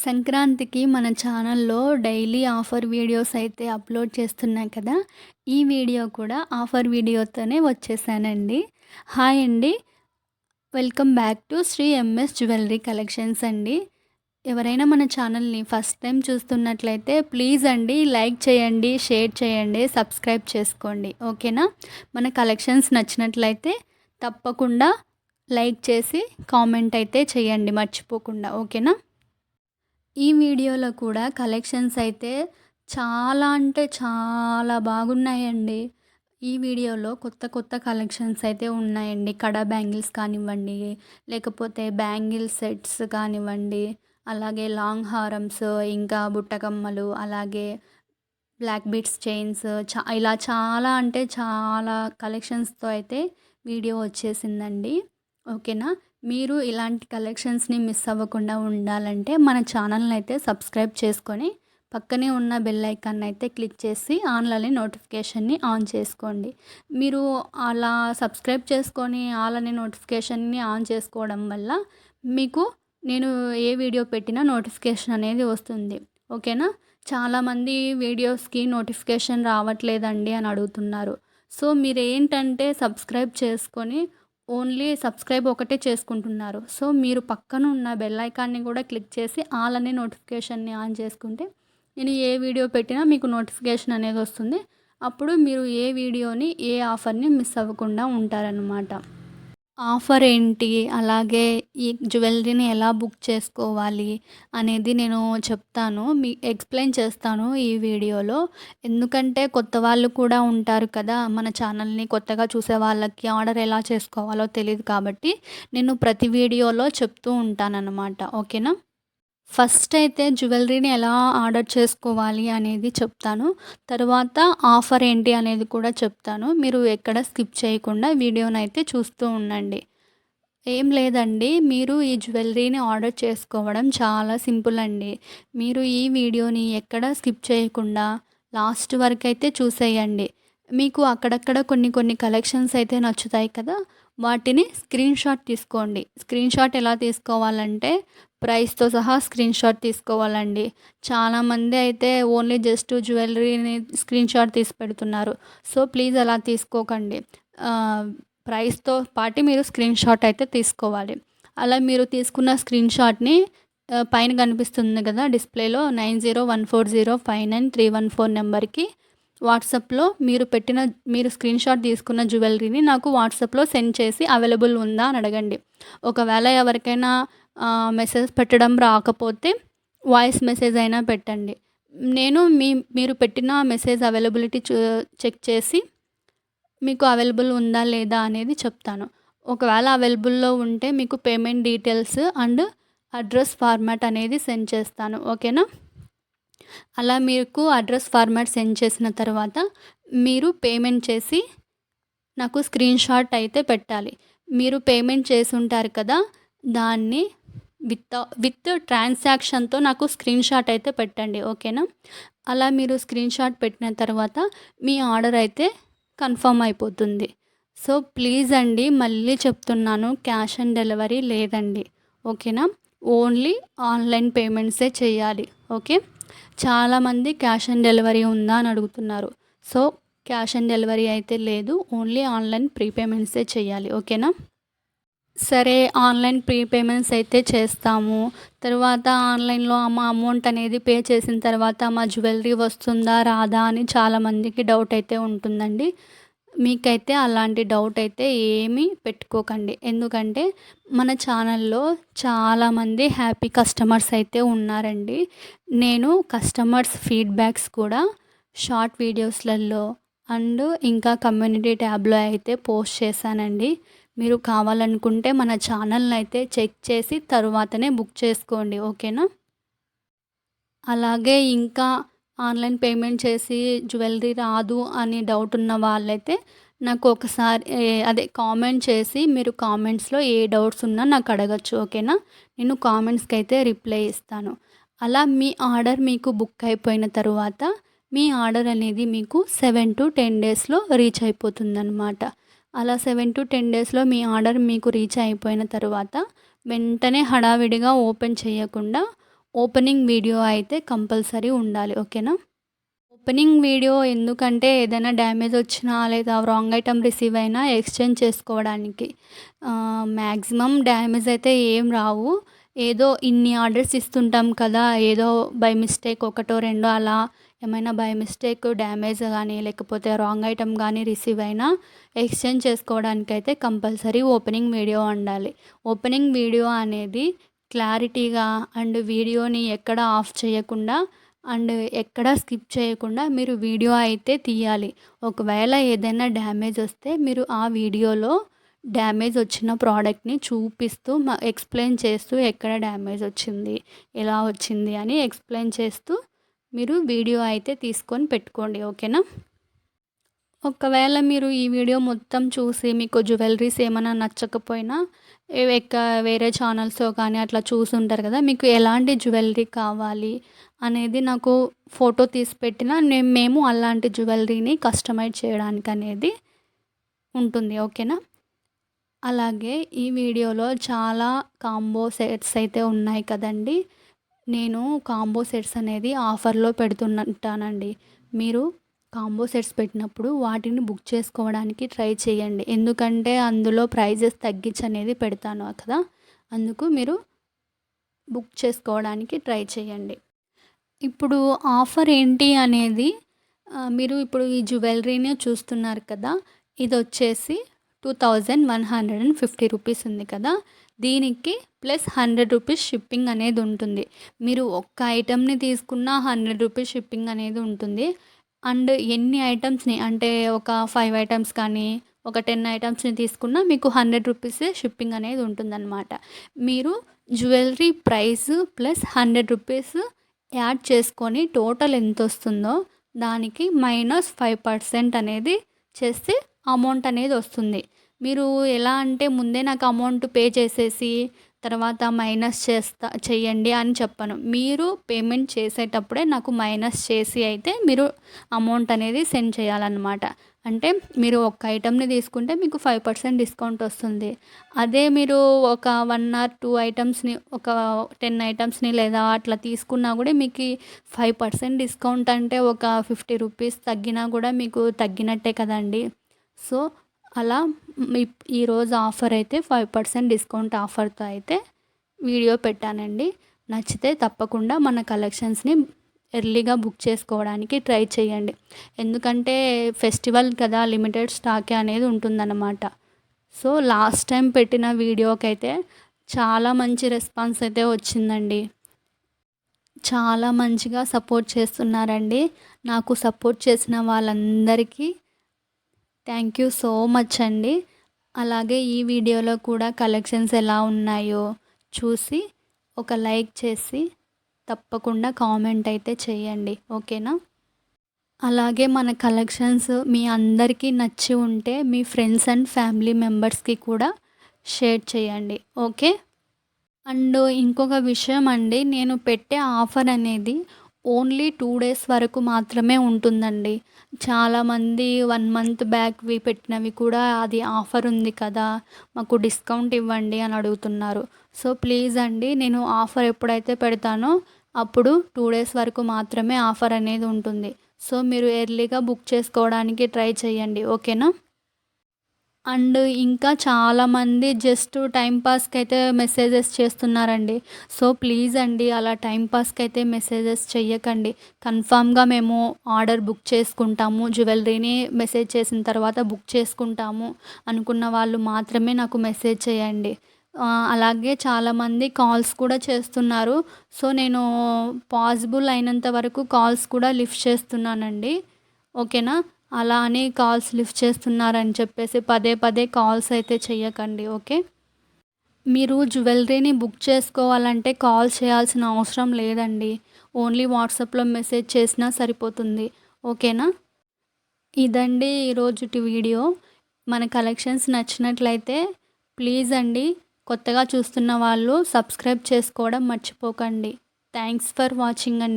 సంక్రాంతికి మన ఛానల్‌లో డైలీ ఆఫర్ వీడియోస్ అయితే అప్‌లోడ్ చేస్తున్నా కదా! ఈ వీడియో కూడా ఆఫర్ వీడియోతోనే వచ్చేసానండి. హాయ్ అండి. Welcome back to Shri MS jewellery collections అండి. ఎవరైనా మన ఛానల్‌ని ఫస్ట్ టైం చూస్తున్నట్లయితే ప్లీజ్ అండి లైక్ చేయండి, షేర్ చేయండి, సబ్స్క్రైబ్ చేసుకోండి. ఓకేనా? మన కలెక్షన్స్ నచ్చినట్లయితే తప్పకుండా లైక్ చేసి కామెంట్ అయితే చేయండి మర్చిపోకుండా. ఓకేనా? ఈ వీడియోలో కూడా కలెక్షన్స్ అయితే చాలా అంటే చాలా బాగున్నాయండి. ఈ వీడియోలో కొత్త కొత్త కలెక్షన్స్ అయితే ఉన్నాయండి. కడా బ్యాంగిల్స్ కానివ్వండి, లేకపోతే బ్యాంగిల్ సెట్స్ కానివ్వండి, అలాగే లాంగ్ హారమ్స్, ఇంకా బుట్టకమ్మలు, అలాగే బ్లాక్ బీడ్స్ చైన్స్ ఇలా చాలా అంటే చాలా కలెక్షన్స్‌తో అయితే వీడియో వచ్చేసిందండి. ఓకేనా? మీరు ఇలాంటి కలెక్షన్స్‌ని మిస్ అవ్వకుండా ఉండాలంటే మన ఛానల్‌ని అయితే సబ్స్క్రైబ్ చేసుకొని, పక్కనే ఉన్న బెల్ ఐకాన్‌ని అయితే క్లిక్ చేసి ఆన్‌లోని నోటిఫికేషన్‌ని ఆన్ చేసుకోండి. మీరు అలా సబ్స్క్రైబ్ చేసుకొని ఆల్ అనే నోటిఫికేషన్‌ని ఆన్ చేసుకోవడం వల్ల మీకు నేను ఏ వీడియో పెట్టినా నోటిఫికేషన్ అనేది వస్తుంది. ఓకేనా? చాలామంది వీడియోస్‌కి నోటిఫికేషన్ రావట్లేదండి అని అడుగుతున్నారు. సో, మీరేంటంటే సబ్స్క్రైబ్ చేసుకొని ఓన్లీ సబ్స్క్రైబ్ ఒకటే చేసుకుంటున్నారు. సో, మీరు పక్కన ఉన్న బెల్ ఐకాన్‌ని కూడా క్లిక్ చేసి ఆల్ అనే నోటిఫికేషన్‌ని ఆన్ చేసుకుంటే నేను ఏ వీడియో పెట్టినా మీకు నోటిఫికేషన్ అనేది వస్తుంది. అప్పుడు మీరు ఏ వీడియోని, ఏ ఆఫర్‌ని మిస్ అవ్వకుండా ఉంటారనమాట. ఆఫర్ ఏంటి? అలాగే ఈ జ్యువెల్లరీని ఎలా బుక్ చేసుకోవాలి అనేది నేను చెప్తాను. ఎక్స్‌ప్లెయిన్ చేస్తాను ఈ వీడియోలో. ఎందుకంటే కొత్త వాళ్ళు కూడా ఉంటారు కదా! మన ఛానల్‌ని కొత్తగా చూసే వాళ్ళకి ఆర్డర్ ఎలా చేసుకోవాలో తెలీదు కాబట్టి నేను ప్రతి వీడియోలో చెప్తూ ఉంటాననమాట. ఓకేనా? ఫస్ట్ అయితే జ్యువెల్లరీని ఎలా ఆర్డర్ చేసుకోవాలి అనేది చెప్తాను. తర్వాత ఆఫర్ ఏంటి అనేది కూడా చెప్తాను. మీరు ఎక్కడ స్కిప్ చేయకుండా వీడియోనైతే చూస్తూ ఉండండి. ఏం లేదండి. మీరు ఈ జ్యువెల్లరీని ఆర్డర్ చేసుకోవడం చాలా సింపుల్ అండి. మీరు ఈ వీడియోని ఎక్కడ స్కిప్ చేయకుండా లాస్ట్ వరకైతే చూసేయండి. మీకు అక్కడక్కడ కొన్ని కొన్ని కలెక్షన్స్ అయితే నచ్చుతాయి కదా! వాటిని స్క్రీన్‌షాట్ తీసుకోండి. స్క్రీన్‌షాట్ ఎలా తీసుకోవాలంటే ప్రైస్‌తో సహా స్క్రీన్‌షాట్ తీసుకోవాలండి. చాలామంది అయితే ఓన్లీ జస్ట్ జ్యువెల్లరీని స్క్రీన్‌షాట్ తీసి పెడుతున్నారు. సో, ప్లీజ్ అలా తీసుకోకండి. ఆహ్, ప్రైస్‌తో పాటు మీరు స్క్రీన్‌షాట్ అయితే తీసుకోవాలి. అలా మీరు తీసుకున్న స్క్రీన్‌షాట్‌ని పైన కనిపిస్తుంది కదా! డిస్‌ప్లేలో 9014059314 నెంబర్‌కి వాట్సాప్‌లో మీరు స్క్రీన్‌షాట్ తీసుకున్న జ్యువెల్లరీని నాకు వాట్సాప్‌లో సెండ్ చేసి అవైలబుల్ ఉందా అని అడగండి. ఒకవేళ ఎవరికైనా మెసేజ్ పెట్టడం రాకపోతే వాయిస్ మెసేజ్ అయినా పెట్టండి. నేను మీరు పెట్టిన మెసేజ్ అవైలబిలిటీ చెక్ చేసి మీకు అవైలబుల్ ఉందా లేదా అనేది చెప్తాను. ఒకవేళ అవైలబుల్‌లో ఉంటే మీకు payment details and address format అనేది సెండ్ చేస్తాను. ఓకేనా? అలా మీకు అడ్రస్ ఫార్మాట్ సెండ్ చేసిన తర్వాత మీరు పేమెంట్ చేసి నాకు స్క్రీన్‌షాట్ అయితే పెట్టాలి. మీరు పేమెంట్ చేసుంటారు కదా! దాన్ని విత్ ట్రాన్సాక్షన్‌తో నాకు స్క్రీన్‌షాట్ అయితే పెట్టండి. ఓకేనా? అలా మీరు స్క్రీన్‌షాట్ పెట్టిన తర్వాత మీ ఆర్డర్ అయితే కన్ఫర్మ్ అయిపోతుంది. సో, ప్లీజ్ అండి మళ్ళీ చెప్తున్నాను క్యాష్ ఆన్ డెలివరీ లేదండి. ఓకేనా? ఓన్లీ ఆన్‌లైన్ పేమెంట్సే చేయాలి. ఓకే? చాలామంది క్యాష్ ఆన్ డెలివరీ ఉందా అని అడుగుతున్నారు. సో, క్యాష్ ఆన్ డెలివరీ అయితే లేదు. ఓన్లీ ఆన్‌లైన్ ప్రీపేమెంట్సే చేయాలి. ఓకేనా? సరే, ఆన్‌లైన్ ప్రీపేమెంట్స్ అయితే చేస్తాము. తర్వాత ఆన్‌లైన్‌లో మా అమౌంట్ అనేది పే చేసిన తర్వాత మా జ్యువెల్లరీ వస్తుందా? రాదా? అని చాలామందికి డౌట్ అయితే ఉంటుందండి. మీకైతే అలాంటి డౌట్ అయితే ఏమీ పెట్టుకోకండి. ఎందుకంటే మన ఛానల్‌లో చాలామంది హ్యాపీ కస్టమర్స్ అయితే ఉన్నారండి. నేను కస్టమర్స్ ఫీడ్‌బ్యాక్స్ కూడా షార్ట్ వీడియోస్‌లలో అండ్ ఇంకా కమ్యూనిటీ ట్యాబ్‌లో అయితే పోస్ట్ చేశానండి. మీరు కావాలనుకుంటే మన ఛానల్‌ని అయితే చెక్ చేసి తరువాతనే బుక్ చేసుకోండి. ఓకేనా? అలాగే ఇంకా ఆన్‌లైన్ పేమెంట్ చేసి జ్యువెల్లరీ రాదు అని డౌట్ ఉన్న వాళ్ళైతే నాకు ఒకసారి కామెంట్ చేసి మీరు కామెంట్స్‌లో ఏ డౌట్స్ ఉన్నా నాకు అడగొచ్చు. ఓకేనా? నేను కామెంట్స్‌కి అయితే రిప్లై ఇస్తాను. అలా మీ ఆర్డర్ మీకు బుక్ అయిపోయిన తరువాత మీ ఆర్డర్ అనేది మీకు 7-10 డేస్‌లో రీచ్ అయిపోతుందనమాట. అలా 7-10 డేస్‌లో మీ ఆర్డర్ మీకు రీచ్ అయిపోయిన తరువాత వెంటనే హడావిడిగా ఓపెన్ చేయకుండా ఓపెనింగ్ వీడియో అయితే కంపల్సరీ ఉండాలి. ఓకేనా? ఓపెనింగ్ వీడియో ఎందుకంటే ఏదైనా డ్యామేజ్ వచ్చినా లేదా రాంగ్ ఐటెమ్ రిసీవ్ అయినా ఎక్స్చేంజ్ చేసుకోవడానికి. మ్యాక్సిమం డ్యామేజ్ అయితే ఏం రావు. ఏదో ఇన్ని ఆర్డర్స్ ఇస్తుంటాం కదా! ఏదో బై మిస్టేక్ ఒకటో రెండో అలా ఏమైనా బై మిస్టేక్ డ్యామేజ్ గానీ లేకపోతే రాంగ్ ఐటెమ్ గానీ రిసీవ్ అయినా ఎక్స్చేంజ్ చేసుకోవడానికైతే కంపల్సరీ ఓపెనింగ్ వీడియో ఉండాలి. ఓపెనింగ్ వీడియో అనేది క్లారిటీగా అండ్ వీడియోని ఎక్కడ ఆఫ్ చేయకుండా అండ్ ఎక్కడా స్కిప్ చేయకుండా మీరు వీడియో అయితే తీయాలి. ఒకవేళ ఏదైనా డ్యామేజ్ వస్తే మీరు ఆ వీడియోలో డ్యామేజ్ వచ్చిన ప్రోడక్ట్‌ని చూపిస్తూ ఎక్స్‌ప్లెయిన్ చేస్తూ ఎక్కడ డ్యామేజ్ వచ్చింది, ఎలా వచ్చింది అని ఎక్స్‌ప్లెయిన్ చేస్తూ మీరు వీడియో అయితే తీసుకొని పెట్టుకోండి. ఓకేనా? ఒకవేళ మీరు ఈ వీడియో మొత్తం చూసి మీకు జ్యువెలరీస్ ఏమైనా నచ్చకపోయినా వేరే ఛానల్స్‌లో కానీ అట్లా చూసుంటారు కదా! మీకు ఎలాంటి జ్యువెలరీ కావాలి అనేది నాకు ఫోటో తీసి పెట్టినా మేము అలాంటి జ్యువెలరీని కస్టమైజ్ చేయడానికనేది ఉంటుంది. ఓకేనా? అలాగే ఈ వీడియోలో చాలా కాంబో సెట్స్ అయితే ఉన్నాయి కదండీ! నేను కాంబో సెట్స్ అనేది ఆఫర్‌లో పెడుతుంటానండి. మీరు కాంబో సెట్స్ పెట్టినప్పుడు వాటిని బుక్ చేసుకోవడానికి ట్రై చేయండి. ఎందుకంటే అందులో ప్రైజెస్ తగ్గించి అనేది పెడతాను కదా! అందుకు మీరు బుక్ చేసుకోవడానికి ట్రై చేయండి. ఇప్పుడు ఆఫర్ ఏంటి అనేది మీరు ఇప్పుడు ఈ జ్యువెలరీని చూస్తున్నారు కదా! ఇదొచ్చేసి 2150 రూపీస్ ఉంది కదా! దీనికి ప్లస్ 100 రూపీస్ షిప్పింగ్ అనేది ఉంటుంది. మీరు ఒక్క ఐటెమ్‌ని తీసుకున్న 100 రూపీస్ షిప్పింగ్ అనేది ఉంటుంది. అండ్ ఎన్ని ఐటెమ్స్‌ని అంటే ఒక 5 ఐటెమ్స్ కానీ, ఒక 10 ఐటెమ్స్‌ని తీసుకున్నా మీకు 100 రూపీసే షిప్పింగ్ అనేది ఉంటుందన్నమాట. మీరు jewellery price plus 100 rupees add చేసుకొని టోటల్ ఎంతొస్తుందో దానికి -5% అనేది చేస్తే అమౌంట్ అనేది వస్తుంది. మీరు ఎలా అంటే ముందే నాకు అమౌంట్ పే చేసేసి తర్వాత మైనస్ చెయ్యండి అని చెప్పను. మీరు పేమెంట్ చేసేటప్పుడే నాకు మైనస్ చేసి అయితే మీరు అమౌంట్ అనేది సెండ్ చేయాలన్నమాట. అంటే మీరు ఒక్క ఐటెమ్‌ని తీసుకుంటే మీకు 5% డిస్కౌంట్ వస్తుంది. అదే మీరు ఒక 1 ఆర్ 2 ఐటెమ్స్‌ని ఒక 10 ఐటెమ్స్‌ని లేదా అట్లా తీసుకున్నా కూడా మీకు 5% డిస్కౌంట్ అంటే ఒక 50 రూపీస్ తగ్గినా కూడా మీకు తగ్గినట్టే కదండీ! సో, అలా ఈరోజు ఆఫర్ అయితే 5% డిస్కౌంట్ ఆఫర్‌తో అయితే వీడియో పెట్టానండి. నచ్చితే తప్పకుండా మన కలెక్షన్స్‌ని ఎర్లీగా బుక్ చేసుకోవడానికి ట్రై చేయండి. ఎందుకంటే ఫెస్టివల్ కదా! లిమిటెడ్ స్టాకే అనేది ఉంటుందన్నమాట. సో, లాస్ట్ టైం పెట్టిన వీడియోకైతే చాలా మంచి రెస్పాన్స్ అయితే వచ్చిందండి. చాలా మంచిగా సపోర్ట్ చేస్తున్నారండి. నాకు సపోర్ట్ చేసిన వాళ్ళందరికీ థ్యాంక్ యూ సో మచ్ అండి. అలాగే ఈ వీడియోలో కూడా కలెక్షన్స్ ఎలా ఉన్నాయో చూసి ఒక లైక్ చేసి తప్పకుండా కామెంట్ అయితే చేయండి. ఓకేనా? అలాగే మన కలెక్షన్స్ మీ అందరికీ నచ్చి ఉంటే మీ ఫ్రెండ్స్ అండ్ ఫ్యామిలీ మెంబర్స్‌కి కూడా షేర్ చేయండి. ఓకే? అండ్ ఇంకొక విషయం అండి, నేను పెట్టే ఆఫర్ అనేది ఓన్లీ 2 డేస్ వరకు మాత్రమే ఉంటుందండి. చాలామంది 1 మంత్ బ్యాక్‌వి పెట్టినవి కూడా అది ఆఫర్ ఉంది కదా! మాకు డిస్కౌంట్ ఇవ్వండి అని అడుగుతున్నారు. సో, ప్లీజ్ అండి, నేను ఆఫర్ ఎప్పుడైతే పెడతానో అప్పుడు 2 డేస్ వరకు మాత్రమే ఆఫర్ అనేది ఉంటుంది. సో, మీరు ఎర్లీగా బుక్ చేసుకోవడానికి ట్రై చేయండి. ఓకేనా? అండ్ ఇంకా చాలామంది జస్ట్ టైమ్ పాస్‌కైతే మెసేజెస్ చేస్తున్నారండి. సో, ప్లీజ్ అండి, అలా టైమ్ పాస్‌కైతే మెసేజెస్ చెయ్యకండి. కన్ఫర్మ్‌గా మేము ఆర్డర్ బుక్ చేసుకుంటాము. జ్యువెలరీని మెసేజ్ చేసిన తర్వాత బుక్ చేసుకుంటాము అనుకున్న వాళ్ళు మాత్రమే నాకు మెసేజ్ చేయండి. అలాగే చాలామంది కాల్స్ కూడా చేస్తున్నారు. సో, నేను పాసిబుల్ అయినంత వరకు కాల్స్ కూడా లిఫ్ట్ చేస్తున్నానండి. ఓకేనా? అలా అని కాల్స్ లిఫ్ట్ చేస్తున్నారని చెప్పేసి పదే పదే కాల్స్ అయితే చెయ్యకండి. ఓకే? మీరు జ్యువెలరీని బుక్ చేసుకోవాలంటే కాల్ చేయాల్సిన అవసరం లేదండి. ఓన్లీ వాట్సాప్‌లో మెసేజ్ చేసినా సరిపోతుంది. ఓకేనా? ఇదండి ఈరోజుటి వీడియో. మన కలెక్షన్స్ నచ్చినట్లయితే ప్లీజ్ అండి, కొత్తగా చూస్తున్న వాళ్ళు సబ్స్క్రైబ్ చేసుకోవడం మర్చిపోకండి. థ్యాంక్స్ ఫర్ వాచింగ్ అండి.